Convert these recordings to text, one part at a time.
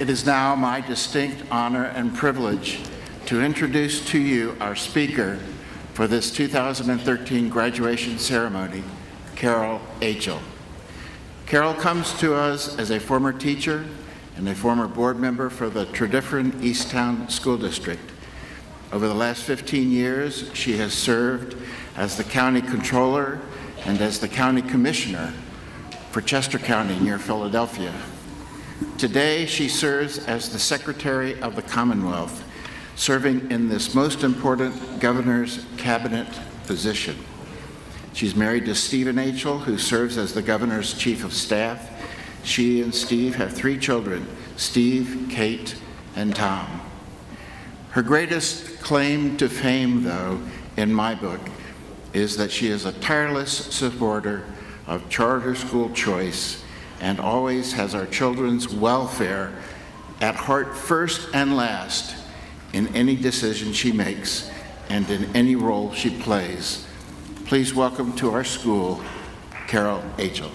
It is now my distinct honor and privilege to introduce to you our speaker for this 2013 graduation ceremony, Carol Aichele. Carol comes to us as a former teacher and a former board member for the Tredyffrin Easttown School District. Over the last 15 years, she has served as the county controller and as the county commissioner for Chester County near Philadelphia. Today, she serves as the Secretary of the Commonwealth, serving in this most important governor's cabinet position. She's married to Stephen Aichele, who serves as the governor's chief of staff. She and Steve have 3 children, Steve, Kate, and Tom. Her greatest claim to fame, though, in my book, is that she is a tireless supporter of charter school choice and always has our children's welfare at heart first and last in any decision she makes and in any role she plays. Please welcome to our school, Carol Aichele.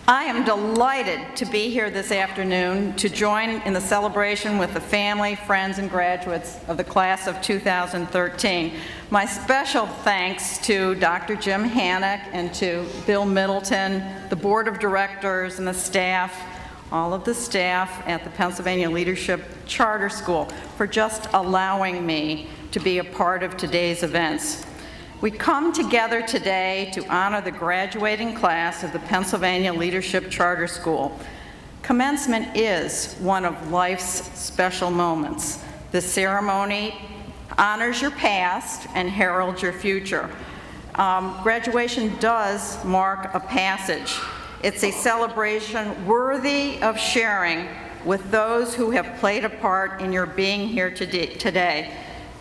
I am delighted to be here this afternoon to join in the celebration with the family, friends, and graduates of the class of 2013. My special thanks to Dr. Jim Hannock and to Bill Middleton, the board of directors and the staff, all of the staff at the Pennsylvania Leadership Charter School for just allowing me to be a part of today's events. We come together today to honor the graduating class of the Pennsylvania Leadership Charter School. Commencement is one of life's special moments. The ceremony honors your past and heralds your future. Graduation does mark a passage. It's a celebration worthy of sharing with those who have played a part in your being here today.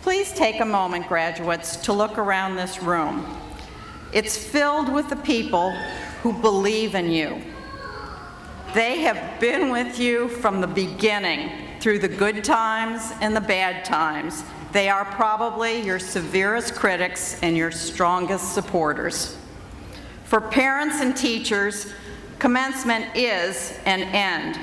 Please take a moment, graduates, to look around this room. It's filled with the people who believe in you. They have been with you from the beginning, through the good times and the bad times. They are probably your severest critics and your strongest supporters. For parents and teachers, commencement is an end.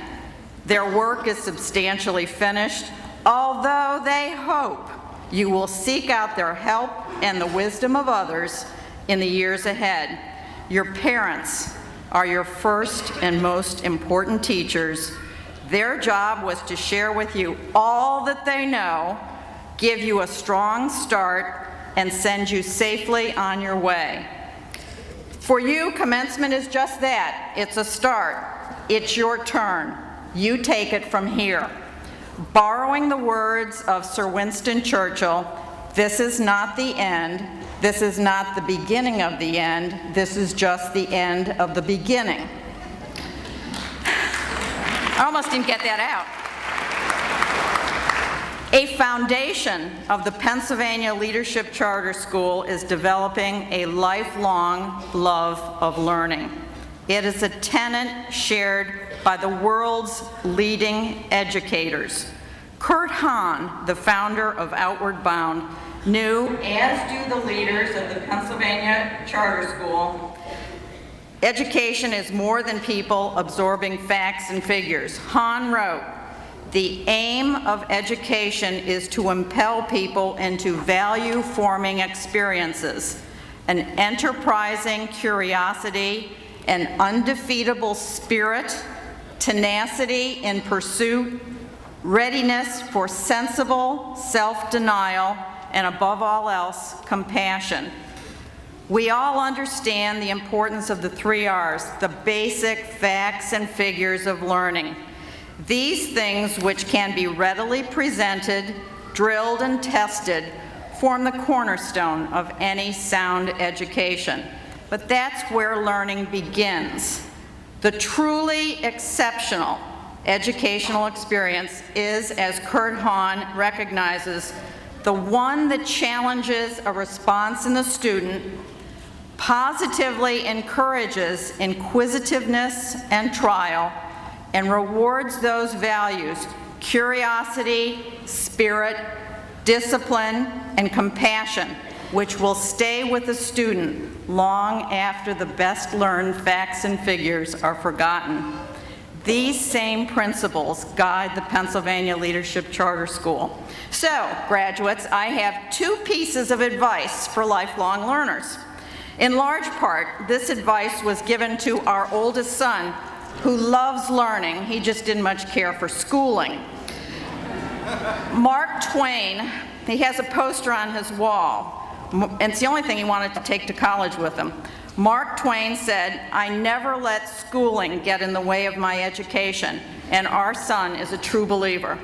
Their work is substantially finished, although they hope you will seek out their help and the wisdom of others in the years ahead. Your parents are your first and most important teachers. Their job was to share with you all that they know, give you a strong start, and send you safely on your way. For you, commencement is just that. It's a start. It's your turn. You take it from here. Borrowing the words of Sir Winston Churchill, this is not the end, this is not the beginning of the end, this is just the end of the beginning. I almost didn't get that out. A foundation of the Pennsylvania Leadership Charter School is developing a lifelong love of learning. It is a tenet shared by the world's leading educators. Kurt Hahn, the founder of Outward Bound, knew, as do the leaders of the Pennsylvania Charter School, education is more than people absorbing facts and figures. Hahn wrote, "The aim of education is to impel people into value-forming experiences, an enterprising curiosity, an undefeatable spirit, tenacity in pursuit, readiness for sensible self-denial, and above all else, compassion." We all understand the importance of the 3 R's, the basic facts and figures of learning. These things, which can be readily presented, drilled, and tested, form the cornerstone of any sound education. But that's where learning begins. The truly exceptional educational experience is, as Kurt Hahn recognizes, the one that challenges a response in the student, positively encourages inquisitiveness and trial, and rewards those values, curiosity, spirit, discipline, and compassion, which will stay with the student long after the best learned facts and figures are forgotten. These same principles guide the Pennsylvania Leadership Charter School. So, graduates, I have 2 pieces of advice for lifelong learners. In large part, this advice was given to our oldest son, who loves learning. He just didn't much care for schooling. Mark Twain, he has a poster on his wall, and it's the only thing he wanted to take to college with him. Mark Twain said, "I never let schooling get in the way of my education," and our son is a true believer.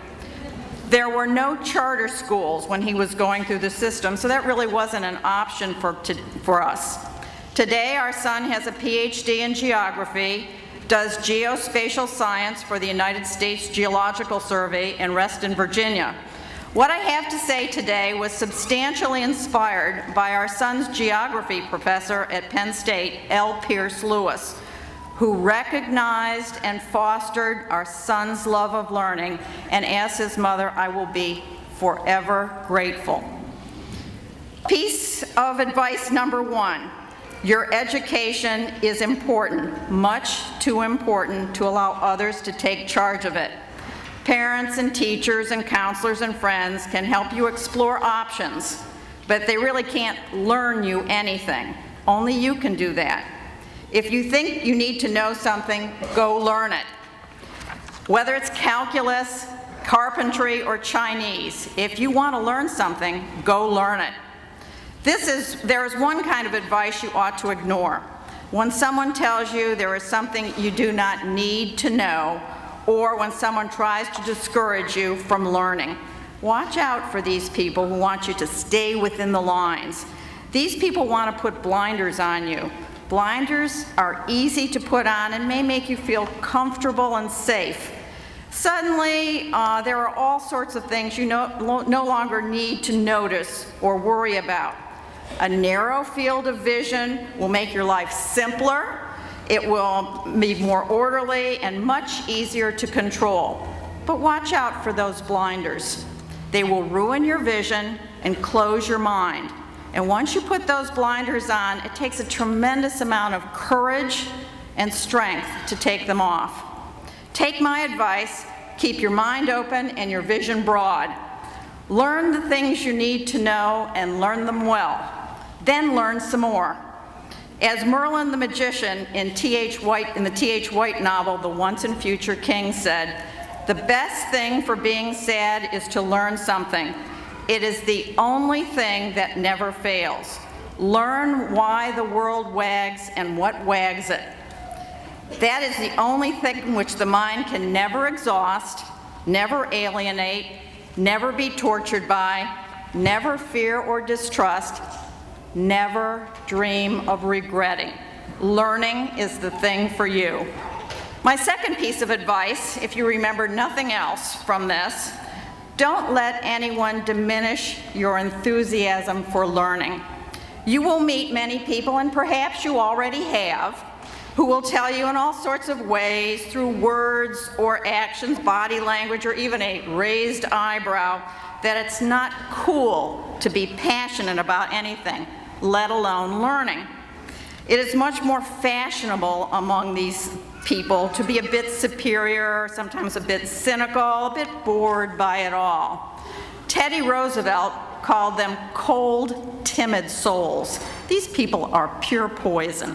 There were no charter schools when he was going through the system, so that really wasn't an option for us. Today, our son has a PhD in geography, does geospatial science for the United States Geological Survey in Reston, Virginia. What I have to say today was substantially inspired by our son's geography professor at Penn State, L. Pierce Lewis, who recognized and fostered our son's love of learning, and as his mother, I will be forever grateful. Piece of advice number 1, your education is important, much too important to allow others to take charge of it. Parents and teachers and counselors and friends can help you explore options, but they really can't learn you anything. Only you can do that. If you think you need to know something, go learn it. Whether it's calculus, carpentry, or Chinese, if you want to learn something, go learn it. There is one kind of advice you ought to ignore. When someone tells you there is something you do not need to know, or when someone tries to discourage you from learning. Watch out for these people who want you to stay within the lines. These people want to put blinders on you. Blinders are easy to put on and may make you feel comfortable and safe. Suddenly, there are all sorts of things you no longer need to notice or worry about. A narrow field of vision will make your life simpler. It will be more orderly and much easier to control. But watch out for those blinders. They will ruin your vision and close your mind. And once you put those blinders on, it takes a tremendous amount of courage and strength to take them off. Take my advice, keep your mind open and your vision broad. Learn the things you need to know and learn them well. Then learn some more. As Merlin the magician in the T.H. White novel, The Once and Future King said, "The best thing for being sad is to learn something. It is the only thing that never fails. Learn why the world wags and what wags it. That is the only thing which the mind can never exhaust, never alienate, never be tortured by, never fear or distrust, never dream of regretting. Learning is the thing for you." My second piece of advice, if you remember nothing else from this, don't let anyone diminish your enthusiasm for learning. You will meet many people, and perhaps you already have, who will tell you in all sorts of ways, through words or actions, body language, or even a raised eyebrow, that it's not cool to be passionate about anything, let alone learning. It is much more fashionable among these people to be a bit superior, sometimes a bit cynical, a bit bored by it all. Teddy Roosevelt called them cold, timid souls. These people are pure poison.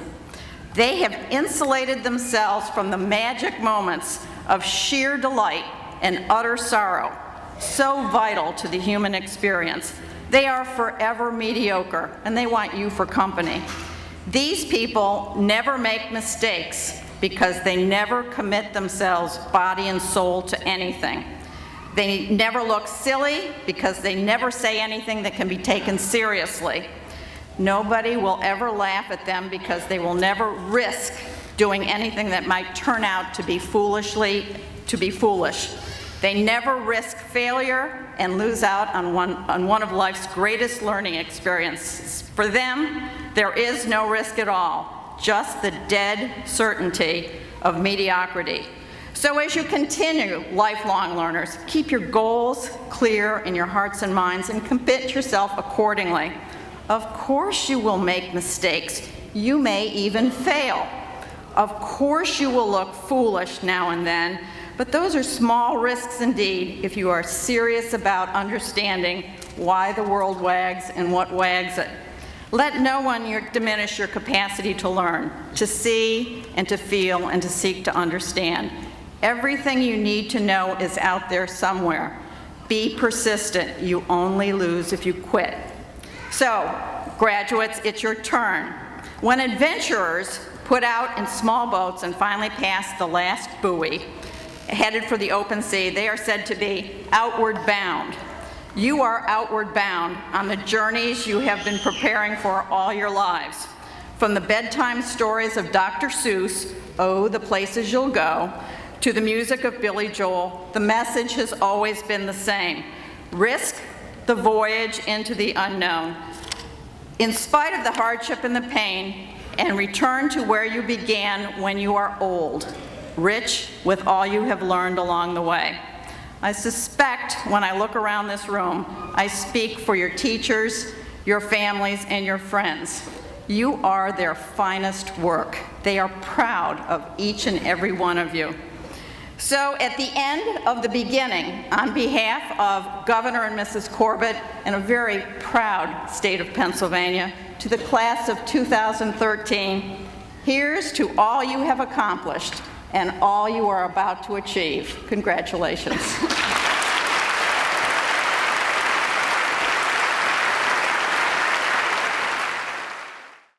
They have insulated themselves from the magic moments of sheer delight and utter sorrow, so vital to the human experience. They are forever mediocre, and they want you for company. These people never make mistakes because they never commit themselves body and soul to anything. They never look silly because they never say anything that can be taken seriously. Nobody will ever laugh at them because they will never risk doing anything that might turn out to be foolish. They never risk failure and lose out on one of life's greatest learning experiences. For them, there is no risk at all, just the dead certainty of mediocrity. So as you continue, lifelong learners, keep your goals clear in your hearts and minds and commit yourself accordingly. Of course you will make mistakes. You may even fail. Of course you will look foolish now and then, but those are small risks indeed if you are serious about understanding why the world wags and what wags it. Let no one diminish your capacity to learn, to see and to feel and to seek to understand. Everything you need to know is out there somewhere. Be persistent. You only lose if you quit. So, graduates, it's your turn. When adventurers put out in small boats and finally pass the last buoy, headed for the open sea, they are said to be outward bound. You are outward bound on the journeys you have been preparing for all your lives. From the bedtime stories of Dr. Seuss, Oh, the Places You'll Go, to the music of Billy Joel, the message has always been the same. Risk the voyage into the unknown. In spite of the hardship and the pain, and return to where you began when you are old, rich with all you have learned along the way. I suspect when I look around this room, I speak for your teachers, your families, and your friends. You are their finest work. They are proud of each and every one of you. So at the end of the beginning, on behalf of Governor and Mrs. Corbett and a very proud state of Pennsylvania, to the class of 2013, here's to all you have accomplished and all you are about to achieve. Congratulations.